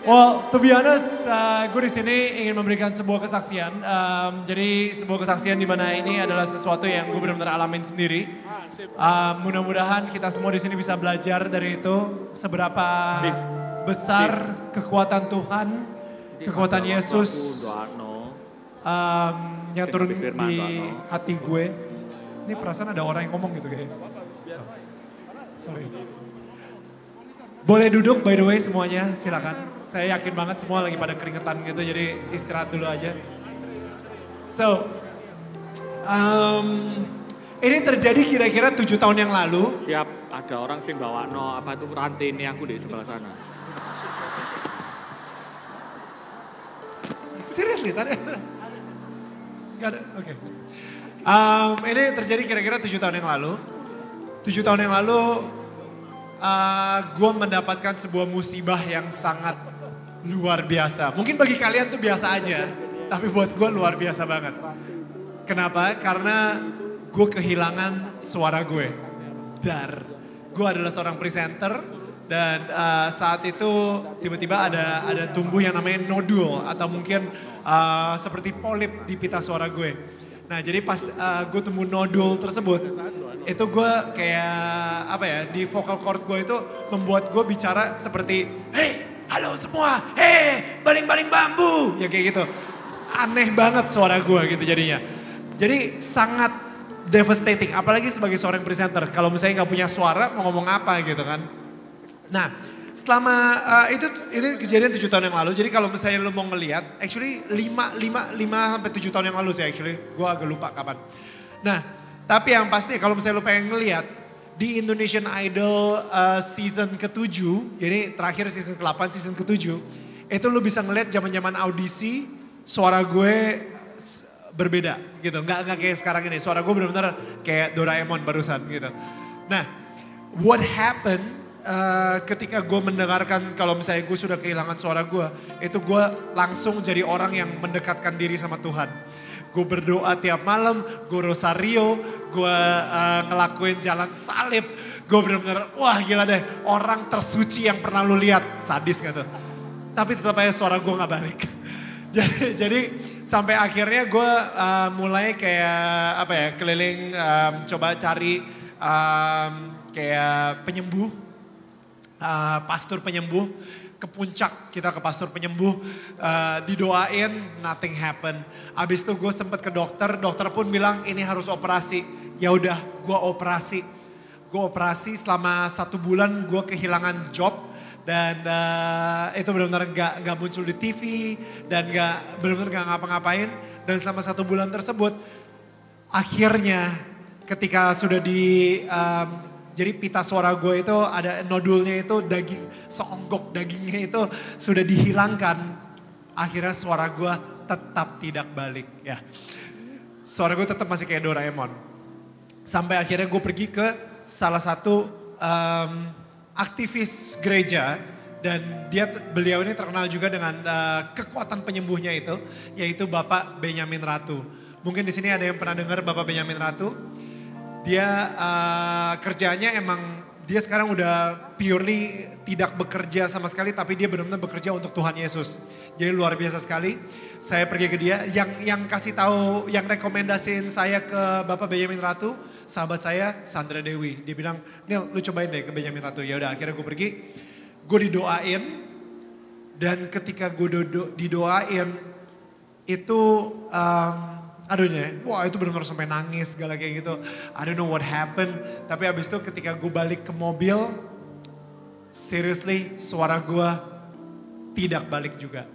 Well, to be honest, gue di sini ingin memberikan sebuah kesaksian. Jadi sebuah kesaksian di mana ini adalah sesuatu yang gue benar-benar alamin sendiri. Mudah-mudahan kita semua di sini bisa belajar dari itu seberapa besar kekuatan Tuhan, kekuatan Yesus yang turun di hati gue. Ini perasaan ada orang yang ngomong gitu kayaknya. Sorry. Boleh duduk by the way semuanya, silakan. Saya yakin banget semua lagi pada keringetan gitu, jadi istirahat dulu aja. So, ini terjadi kira-kira 7 tahun yang lalu. Siap, ada orang sih bawa apa itu rantai ini aku di sebelah sana. Seriously tadi? Gak ada, oke. Ini terjadi kira-kira 7 tahun yang lalu. 7 tahun yang lalu, gue mendapatkan sebuah musibah yang sangat luar biasa. Mungkin bagi kalian tuh biasa aja, tapi buat gue luar biasa banget. Kenapa? Karena gue kehilangan suara gue. Gue adalah seorang presenter dan saat itu tiba-tiba ada tumbuh yang namanya nodul atau mungkin seperti polip di pita suara gue. Nah jadi pas gue temu nodul tersebut, itu gue kayak di vocal cord gue itu membuat gue bicara seperti, hey halo semua, hey baling-baling bambu, ya kayak gitu. Aneh banget suara gue gitu jadinya. Jadi sangat devastating, apalagi sebagai seorang presenter. Kalau misalnya nggak punya suara mau ngomong apa gitu kan. Nah selama itu kejadian 7 tahun yang lalu. Jadi kalau misalnya lo mau ngelihat, actually 5 sampai 7 tahun yang lalu sih actually. Gue agak lupa kapan. Nah tapi yang pasti kalau misalnya lo pengen ngelihat di Indonesian Idol season ke-7, jadi terakhir season ke-8, season ke-7, itu lo bisa ngelihat zaman-zaman audisi suara gue berbeda gitu. Nggak kayak sekarang ini, suara gue benar-benar kayak Doraemon barusan gitu. Nah, what happened ketika gue mendengarkan kalau misalnya gue sudah kehilangan suara gue, itu gue langsung jadi orang yang mendekatkan diri sama Tuhan. Gue berdoa tiap malam, gue rosario, gue ngelakuin jalan salib. Gue bener-bener, wah gila deh, orang tersuci yang pernah lu lihat, sadis gitu. Tapi tetap aja suara gue gak balik. jadi sampai akhirnya gue mulai kayak keliling coba cari kayak penyembuh, pastor penyembuh. Ke puncak, kita ke pastor penyembuh, didoain, nothing happen. Abis itu gue sempet ke dokter pun bilang ini harus operasi. Ya udah, gue operasi selama 1 bulan gue kehilangan job dan itu benar-benar gak muncul di TV dan benar-benar gak ngapa-ngapain. Dan selama 1 bulan tersebut, akhirnya ketika sudah jadi pita suara gue itu ada nodulnya itu seonggok dagingnya itu sudah dihilangkan. Akhirnya suara gue tetap tidak balik ya. Suara gue tetap masih kayak Doraemon. Sampai akhirnya gue pergi ke salah satu aktivis gereja. Dan beliau ini terkenal juga dengan kekuatan penyembuhnya itu. Yaitu Bapak Benyamin Ratu. Mungkin di sini ada yang pernah dengar Bapak Benyamin Ratu. Dia kerjanya dia sekarang udah purely tidak bekerja sama sekali tapi dia benar-benar bekerja untuk Tuhan Yesus. Jadi luar biasa sekali. Saya pergi ke dia, yang kasih tahu, yang rekomendasiin saya ke Bapak Benyamin Ratu, sahabat saya Sandra Dewi. Dia bilang, Nil lu cobain deh ke Benyamin Ratu. Ya udah akhirnya gue pergi, gue didoain dan ketika gue didoain itu wah itu benar-benar sampai nangis segala kayak gitu. I don't know what happened. Tapi abis itu ketika gue balik ke mobil, seriously suara gue tidak balik juga.